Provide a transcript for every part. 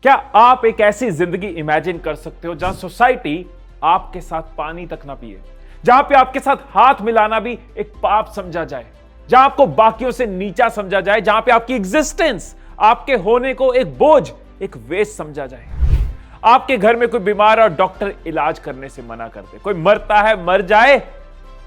क्या आप एक ऐसी जिंदगी इमेजिन कर सकते हो जहां सोसाइटी आपके साथ पानी तक ना पिए, जहां पे आपके साथ हाथ मिलाना भी एक पाप समझा जाए, जहां आपको बाकियों से नीचा समझा जाए, जहां पे आपकी एग्जिस्टेंस, आपके होने को एक बोझ, एक वेस्ट समझा जाए। आपके घर में कोई बीमार और डॉक्टर इलाज करने से मना करते, कोई मरता है मर जाए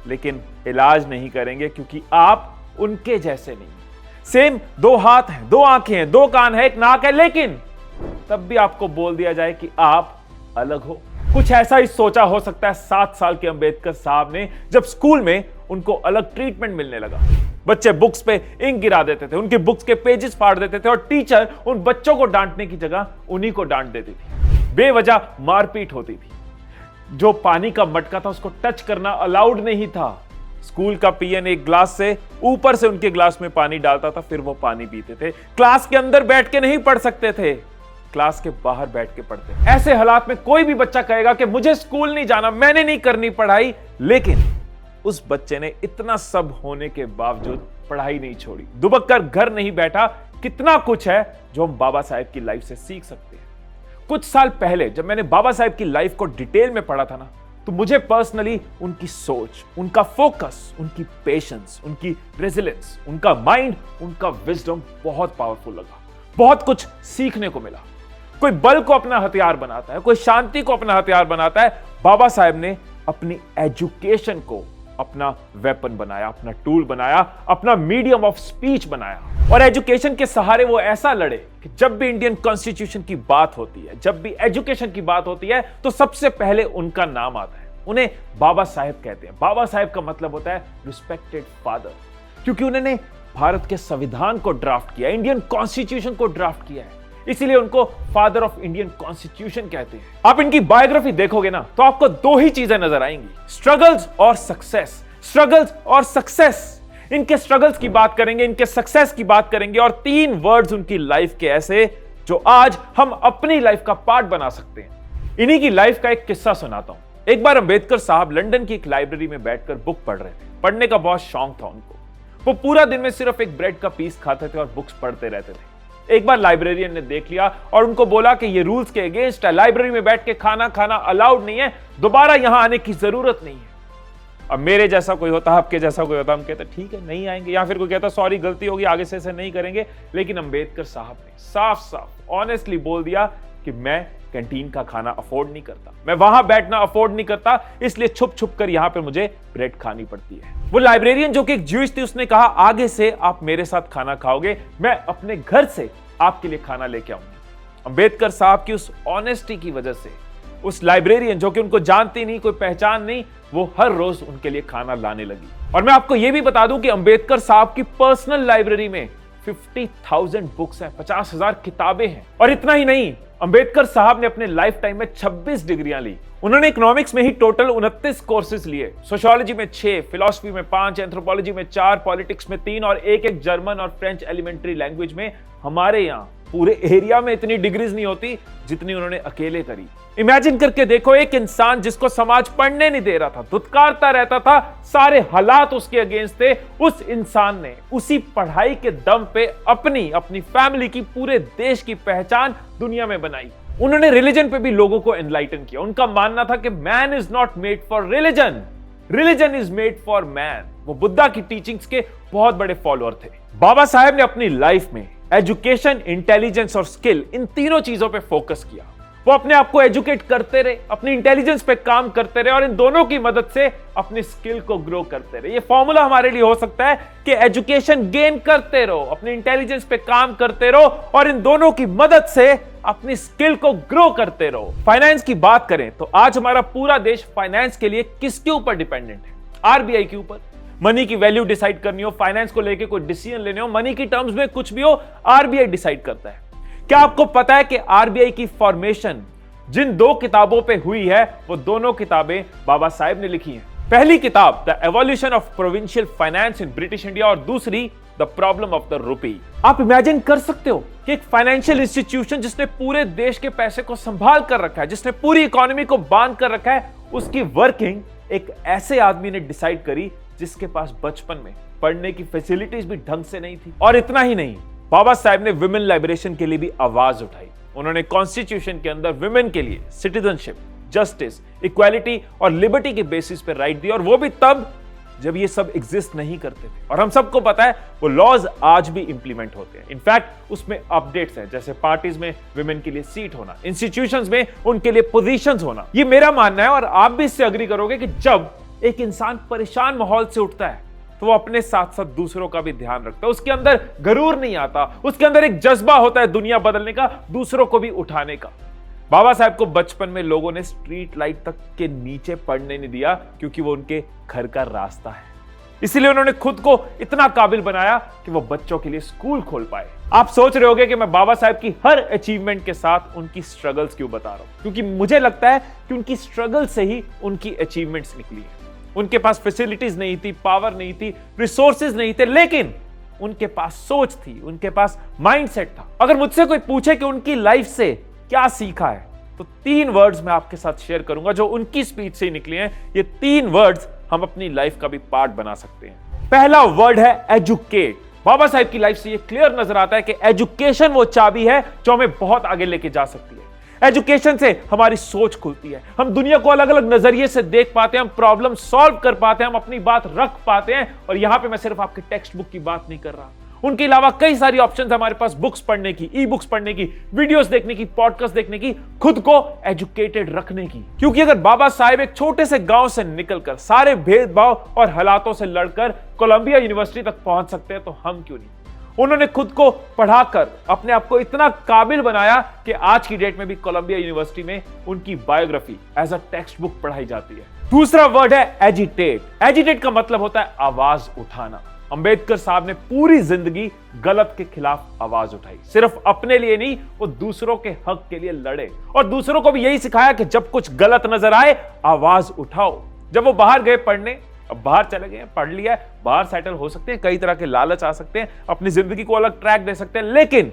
लेकिन इलाज नहीं करेंगे क्योंकि आप उनके जैसे नहीं। सेम दो हाथ हैं, दो आंखें हैं, दो कान है, एक नाक है, लेकिन तब भी आपको बोल दिया जाए कि आप अलग हो। कुछ ऐसा ही सोचा हो सकता है 7 साल के अंबेडकर साहब ने, जब स्कूल में उनको अलग ट्रीटमेंट मिलने लगा। बच्चे बुक्स पे इंक गिरा देते थे, उनकी बुक्स के पेजेस फाड़ देते थे और टीचर उन बच्चों को डांटने की जगह उन्हीं को डांट देती थी। बेवजह मारपीट होती थी। जो पानी का मटका था उसको टच करना अलाउड नहीं था। स्कूल का पीएन एक ग्लास से ऊपर से उनके ग्लास में पानी डालता था, फिर वो पानी पीते थे। क्लास के अंदर बैठ के नहीं पढ़ सकते थे, क्लास के बाहर बैठ के पढ़ते। ऐसे हालात में कोई भी बच्चा कहेगा कि मुझे स्कूल नहीं जाना, मैंने नहीं करनी पढ़ाई, लेकिन उस बच्चे ने इतना सब होने के बावजूद पढ़ाई नहीं छोड़ी, दुबक कर घर नहीं बैठा। कितना कुछ है जो हम बाबा साहेब की लाइफ से सीख सकते हैं। कुछ साल पहले जब मैंने बाबा साहेब की लाइफ को डिटेल में पढ़ा था ना, तो मुझे पर्सनली उनकी सोच, उनका फोकस, उनकी पेशेंस, उनकी रेजिलेंस, उनका माइंड, उनका विजडम बहुत पावरफुल लगा। बहुत कुछ सीखने को मिला। कोई बल को अपना हथियार बनाता है, कोई शांति को अपना हथियार बनाता है। बाबा साहेब ने अपनी एजुकेशन को अपना वेपन बनाया, अपना टूल बनाया, अपना मीडियम ऑफ स्पीच बनाया। और एजुकेशन के सहारे वो ऐसा लड़े कि जब भी इंडियन कॉन्स्टिट्यूशन की बात होती है, जब भी एजुकेशन की बात होती है, तो सबसे पहले उनका नाम आता है। उन्हें बाबा साहेब कहते हैं। बाबा साहेब का मतलब होता है रिस्पेक्टेड फादर, क्योंकि उन्होंने भारत के संविधान को ड्राफ्ट किया, इंडियन कॉन्स्टिट्यूशन को ड्राफ्ट किया है, इसीलिए उनको फादर ऑफ इंडियन कॉन्स्टिट्यूशन कहते हैं। आप इनकी बायोग्राफी देखोगे ना, तो आपको दो ही चीजें नजर आएंगी, स्ट्रगल्स और सक्सेस। स्ट्रगल्स और सक्सेस। इनके स्ट्रगल्स की बात करेंगे, इनके सक्सेस की बात करेंगे, और 3 वर्ड्स उनकी लाइफ के ऐसे जो आज हम अपनी लाइफ का पार्ट बना सकते हैं। इन्हीं की लाइफ का एक किस्सा सुनाता हूं। एक बार अंबेडकर साहब लंदन की एक लाइब्रेरी में बैठकर बुक पढ़ रहे थे। पढ़ने का बहुत शौक था उनको। वो पूरा दिन में सिर्फ एक ब्रेड का पीस खाते थे और बुक्स पढ़ते रहते थे। एक बार लाइब्रेरियन ने देख लिया और उनको बोला कि ये रूल्स के अगेंस्ट है, लाइब्रेरी में बैठ के खाना खाना अलाउड नहीं है, दोबारा यहां आने की जरूरत नहीं है। अब मेरे जैसा कोई होता, आपके जैसा कोई होता, हम कहते ठीक है नहीं आएंगे, या फिर कोई कहता सॉरी गलती होगी, आगे से ऐसे नहीं करेंगे। लेकिन अंबेडकर साहब ने साफ साफ ऑनेस्टली बोल दिया कि मैं कैंटीन का खाना अफोर्ड नहीं करता, मैं वहां बैठना अफोर्ड नहीं करता, इसलिए छुप छुप कर यहां पे मुझे ब्रेड खानी पड़ती है। वो लाइब्रेरियन जो कि एक ज्यूइश थी, उसने कहा आगे से आप मेरे साथ खाना खाओगे, मैं अपने घर से आपके लिए खाना लेके आऊंगी। अंबेडकर साहब की उस ऑनेस्टी की वजह से उस लाइब्रेरियन जो कि उनको जानती नहीं, कोई पहचान नहीं, वो हर रोज उनके लिए खाना लाने लगी। और मैं आपको यह भी बता दूं कि अंबेडकर साहब की पर्सनल लाइब्रेरी में 50,000 बुक्स हैं, 50,000 किताबें हैं। और इतना ही नहीं, अंबेडकर साहब ने अपने लाइफ टाइम में 26 डिग्रियां ली। उन्होंने इकोनॉमिक्स में ही टोटल 29 कोर्सेज लिए, सोशियोलॉजी में 6, फिलॉसफी में 5, एंथ्रोपोलॉजी में 4, पॉलिटिक्स में 3 और एक जर्मन और फ्रेंच एलिमेंट्री लैंग्वेज में। हमारे यहाँ पूरे एरिया में इतनी डिग्रीज नहीं होती जितनी उन्होंने अकेले करी। इमेजिन करके देखो, एक इंसान जिसको समाज पढ़ने नहीं दे रहा था, धुतकारता रहता था, सारे हालात उसके अगेंस्ट थे, उस इंसान ने उसी पढ़ाई के दम पे अपनी फैमिली की, पूरे देश की पहचान दुनिया में बनाई। उन्होंने रिलीजन पे भी लोगों को एनलाइटन किया। उनका मानना था कि man is not made for religion, religion is made for man. वो बुद्धा की टीचिंग्स के बहुत बड़े फॉलोअर थे। बाबा साहेब ने अपनी लाइफ में एजुकेशन, इंटेलिजेंस और स्किल, इन तीनों चीजों पे फोकस किया। वो अपने आप को एजुकेट करते रहे, अपनी इंटेलिजेंस पे काम करते रहे और इन दोनों की मदद से अपनी स्किल को ग्रो करते रहे। ये फॉर्मूला हमारे लिए हो सकता है कि एजुकेशन गेन करते रहो, अपनी इंटेलिजेंस पे काम करते रहो और इन दोनों की मदद से अपनी स्किल को ग्रो करते रहो। फाइनेंस की बात करें तो आज हमारा पूरा देश फाइनेंस के लिए किसके ऊपर डिपेंडेंट है? आरबीआई के ऊपर। मनी की वैल्यू डिसाइड करनी हो, फाइनेंस को लेकर कोई डिसीजन लेने हो, मनी की टर्म्स में कुछ भी हो, आरबीआई डिसाइड करता है। क्या आपको पता है कि आरबीआई की फॉर्मेशन जिन 2 किताबों पे हुई है, वो दोनों किताबें बाबा साहेब ने लिखी हैं। पहली किताब the evolution of provincial finance in British India और दूसरी the problem of the rupee. आप इमेजिन कर सकते हो कि एक फाइनेंशियल इंस्टीट्यूशन जिसने पूरे देश के पैसे को संभाल कर रखा है, जिसने पूरी इकोनॉमी को बांध कर रखा है, उसकी वर्किंग एक ऐसे आदमी ने डिसाइड करी जिसके पास बचपन में पढ़ने की फैसिलिटीज भी ढंग से नहीं थी। और इतना ही नहीं, बाबा साहेब ने विमेन लिबरेशन के लिए भी आवाज उठाई। उन्होंने कॉन्स्टिट्यूशन के अंदर विमेन के लिए सिटीजनशिप, जस्टिस, इक्वालिटी और लिबर्टी के बेसिस पे राइट दिया, और वो भी तब जब ये सब एग्जिस्ट नहीं करते थे। और हम सबको पता है वो लॉज आज भी इंप्लीमेंट होते हैं। इनफैक्ट उसमें अपडेट्स हैं, जैसे पार्टीज में विमेन के लिए सीट होना, इंस्टीट्यूशंस में उनके लिए पोजीशंस होना। ये मेरा मानना है और आप भी इससे अग्री करोगे कि जब एक इंसान परेशान माहौल से उठता है तो वो अपने साथ साथ दूसरों का भी ध्यान रखता है। उसके अंदर गरूर नहीं आता, उसके अंदर एक जज्बा होता है दुनिया बदलने का, दूसरों को भी उठाने का। बाबा साहब को बचपन में लोगों ने स्ट्रीट लाइट तक के नीचे पढ़ने नहीं दिया, क्योंकि वो उनके घर का रास्ता है। इसीलिए उन्होंने खुद को इतना काबिल बनाया कि वो बच्चों के लिए स्कूल खोल पाए। आप सोच रहे होंगे कि मैं बाबा साहब की हर अचीवमेंट के साथ उनकी स्ट्रगल्स क्यों बता रहा हूं, क्योंकि मुझे लगता है कि उनकी स्ट्रगल से ही उनकी अचीवमेंट्स निकली है। उनके पास फैसिलिटीज नहीं थी, पावर नहीं थी, रिसोर्सेज नहीं थे, लेकिन उनके पास सोच थी, उनके पास माइंडसेट था। अगर मुझसे कोई पूछे कि उनकी लाइफ से क्या सीखा है, तो 3 वर्ड्स मैं आपके साथ शेयर करूंगा जो उनकी स्पीच से ही निकले हैं। ये 3 वर्ड्स हम अपनी लाइफ का भी पार्ट बना सकते हैं। पहला वर्ड है एजुकेट। बाबा साहब की लाइफ से ये क्लियर नजर आता है कि एजुकेशन वो चाबी है जो हमें बहुत आगे लेके जा सकती है। एजुकेशन से हमारी सोच खुलती है, हम दुनिया को अलग अलग नजरिए से देख पाते हैं, हम प्रॉब्लम सॉल्व कर पाते हैं, हम अपनी बात रख पाते हैं। और यहां पे मैं सिर्फ आपकी टेक्स्ट बुक की बात नहीं कर रहा, उनके अलावा कई सारी ऑप्शंस हमारे पास बुक्स पढ़ने की, ई बुक्स पढ़ने की, वीडियोस देखने की, पॉडकास्ट देखने की, खुद को एजुकेटेड रखने की। क्योंकि अगर बाबा साहब एक छोटे से गांव से निकलकर, सारे भेदभाव और हालातों से लड़कर कोलंबिया यूनिवर्सिटी तक पहुंच सकते हैं, तो हम क्यों नहीं। उन्होंने खुद को पढ़ाकर अपने आप को इतना काबिल बनाया कि आज की डेट में भी कोलंबिया यूनिवर्सिटी में उनकी biography as a textbook पढ़ाई जाती है। दूसरा वर्ड है एजिटेट। एजिटेट का मतलब होता है आवाज उठाना। अंबेडकर साहब ने पूरी जिंदगी गलत के खिलाफ आवाज उठाई, सिर्फ अपने लिए नहीं, वो दूसरों के हक के लिए लड़े और दूसरों को भी यही सिखाया कि जब कुछ गलत नजर आए आवाज उठाओ। जब वो बाहर गए पढ़ने, अब बाहर चले गए, पढ़ लिया, बाहर सेटल हो सकते हैं, कई तरह के लालच आ सकते हैं, अपनी जिंदगी को अलग ट्रैक दे सकते हैं, लेकिन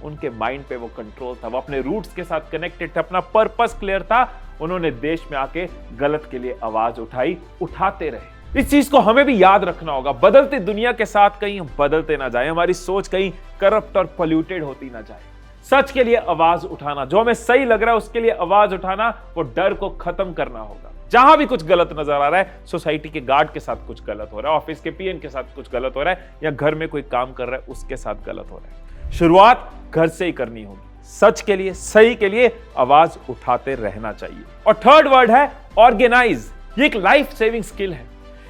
उनके माइंड पे वो कंट्रोल था, वो अपने रूट्स के साथ कनेक्टेड थे, अपना पर्पस क्लियर था। उन्होंने देश में आके गलत के लिए आवाज उठाई, उठाते रहे। इस चीज को हमें भी याद रखना होगा। बदलती दुनिया के साथ कहीं हम बदलते ना जाए, हमारी सोच कहीं करप्ट और पोल्यूटेड होती ना जाए। सच के लिए आवाज उठाना, जो हमें सही लग रहा है उसके लिए आवाज उठाना, वो डर को खत्म करना होगा। जहां भी कुछ गलत नजर आ रहा है, सोसाइटी के गार्ड के साथ कुछ गलत हो रहा है, ऑफिस के पीएन के साथ कुछ गलत हो रहा है, या घर में कोई काम कर रहा है उसके साथ गलत हो रहा है, शुरुआत घर से ही करनी होगी। सच के लिए, सही के लिए आवाज उठाते रहना चाहिए। और थर्ड वर्ड है ऑर्गेनाइज। ये एक लाइफ सेविंग स्किल है।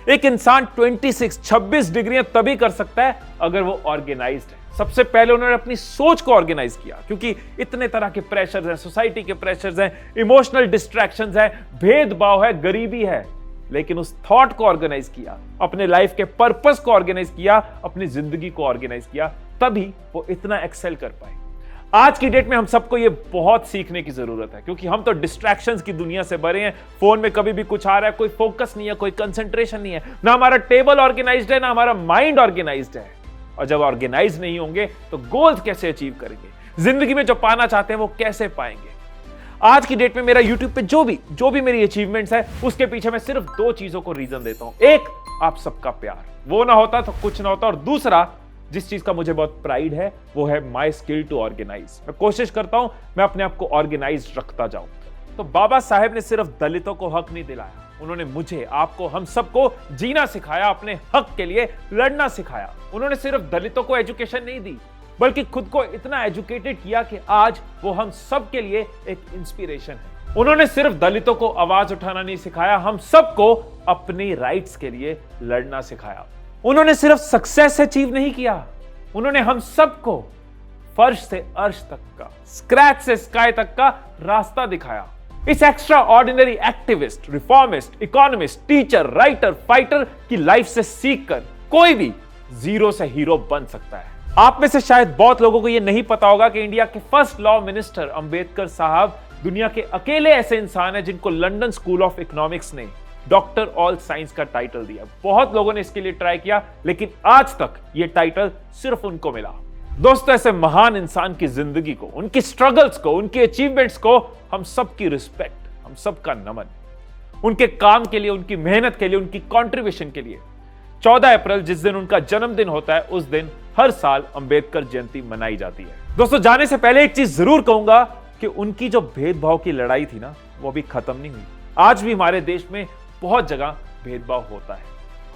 एक इंसान 26 डिग्रियां तभी कर सकता है अगर वो ऑर्गेनाइज्ड है। सबसे पहले उन्होंने अपनी सोच को ऑर्गेनाइज किया, क्योंकि इतने तरह के प्रेशर्स हैं, सोसाइटी के प्रेशर्स हैं, इमोशनल डिस्ट्रैक्शंस हैं, भेदभाव है, गरीबी है, लेकिन उस थॉट को ऑर्गेनाइज किया, अपने लाइफ के पर्पस को ऑर्गेनाइज किया, अपनी जिंदगी को ऑर्गेनाइज किया, तभी वो इतना एक्सेल कर पाए। आज की डेट में हम सबको ये बहुत सीखने की जरूरत है, क्योंकि हम तो डिस्ट्रैक्शंस की दुनिया से भरे हैं। फोन में कभी भी कुछ आ रहा है, कोई फोकस नहीं है, कोई कंसंट्रेशन नहीं है, ना हमारा टेबल ऑर्गेनाइज्ड है, ना हमारा माइंड ऑर्गेनाइज्ड है। और जब ऑर्गेनाइज नहीं होंगे तो गोल्स कैसे अचीव करेंगे, जिंदगी में जो पाना चाहते हैं वो कैसे पाएंगे। आज की डेट में मेरा यूट्यूब पे जो भी मेरी अचीवमेंट्स है, उसके पीछे मैं सिर्फ 2 चीजों को रीजन देता हूं। एक, आप सबका प्यार, वो ना होता तो कुछ ना होता। और दूसरा, जिस चीज का मुझे बहुत प्राइड है, वो है माई स्किल टू ऑर्गेनाइज। मैं कोशिश करता हूं मैं अपने आप को ऑर्गेनाइज रखता जाऊं। तो बाबा साहेब ने सिर्फ दलितों को हक नहीं दिलाया, उन्होंने मुझे, आपको, हम सबको जीना सिखाया, अपने हक के लिए लड़ना सिखाया। उन्होंने सिर्फ दलितों को एजुकेशन नहीं दी, बल्कि खुद को इतना एजुकेटेड किया कि आज वो हम सब के लिए एक इंस्पिरेशन है। उन्होंने सिर्फ दलितों को आवाज उठाना नहीं सिखाया, हम सबको अपनी राइट्स के लिए लड़ना सिखाया। उन्होंने सिर्फ सक्सेस अचीव नहीं किया, उन्होंने हम सबको फर्श से अर्श तक का, स्क्रैच से स्काई तक का रास्ता दिखाया। इस extra ordinary activist, reformist, economist, teacher, writer, fighter की लाइफ से सीखकर कोई भी जीरो से हीरो बन सकता है। आप में से शायद बहुत लोगों को यह नहीं पता होगा कि इंडिया के फर्स्ट लॉ मिनिस्टर अंबेडकर साहब दुनिया के अकेले ऐसे इंसान हैं जिनको लंदन स्कूल ऑफ इकोनॉमिक्स ने डॉक्टर ऑल साइंस का टाइटल दिया। बहुत लोगों ने इसके लिए ट्राई किया, लेकिन आज तक यह टाइटल सिर्फ उनको मिला। दोस्तों, ऐसे महान इंसान की जिंदगी को, उनकी स्ट्रगल्स को, उनकी अचीवमेंट्स को हम सबकी रिस्पेक्ट, हम सबका नमन। उनके काम के लिए, उनकी मेहनत के लिए, उनकी कंट्रीब्यूशन के लिए 14 अप्रैल जिस दिन उनका जन्मदिन होता है, उस दिन हर साल अंबेडकर जयंती मनाई जाती है। दोस्तों, जाने से पहले एक चीज जरूर कहूंगा कि उनकी जो भेदभाव की लड़ाई थी ना, वो अभी खत्म नहीं हुई। आज भी हमारे देश में बहुत जगह भेदभाव होता है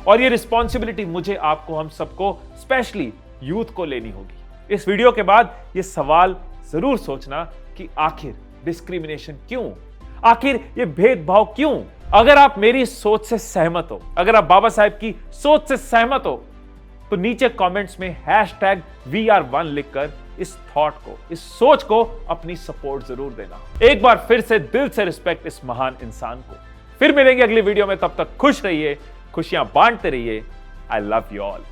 और ये रिस्पॉन्सिबिलिटी मुझे, आपको, हम सबको, स्पेशली यूथ को लेनी होगी। इस वीडियो के बाद ये सवाल जरूर सोचना कि आखिर डिस्क्रिमिनेशन क्यों, आखिर ये भेदभाव क्यों। अगर आप मेरी सोच से सहमत हो, अगर आप बाबा साहेब की सोच से सहमत हो, तो नीचे कमेंट्स में #WeAre1 लिखकर इस थॉट को, इस सोच को अपनी सपोर्ट जरूर देना। एक बार फिर से दिल से रिस्पेक्ट इस महान इंसान को। फिर मिलेंगे अगली वीडियो में, तब तक खुश रहिए, खुशियां बांटते रहिए। I love you all.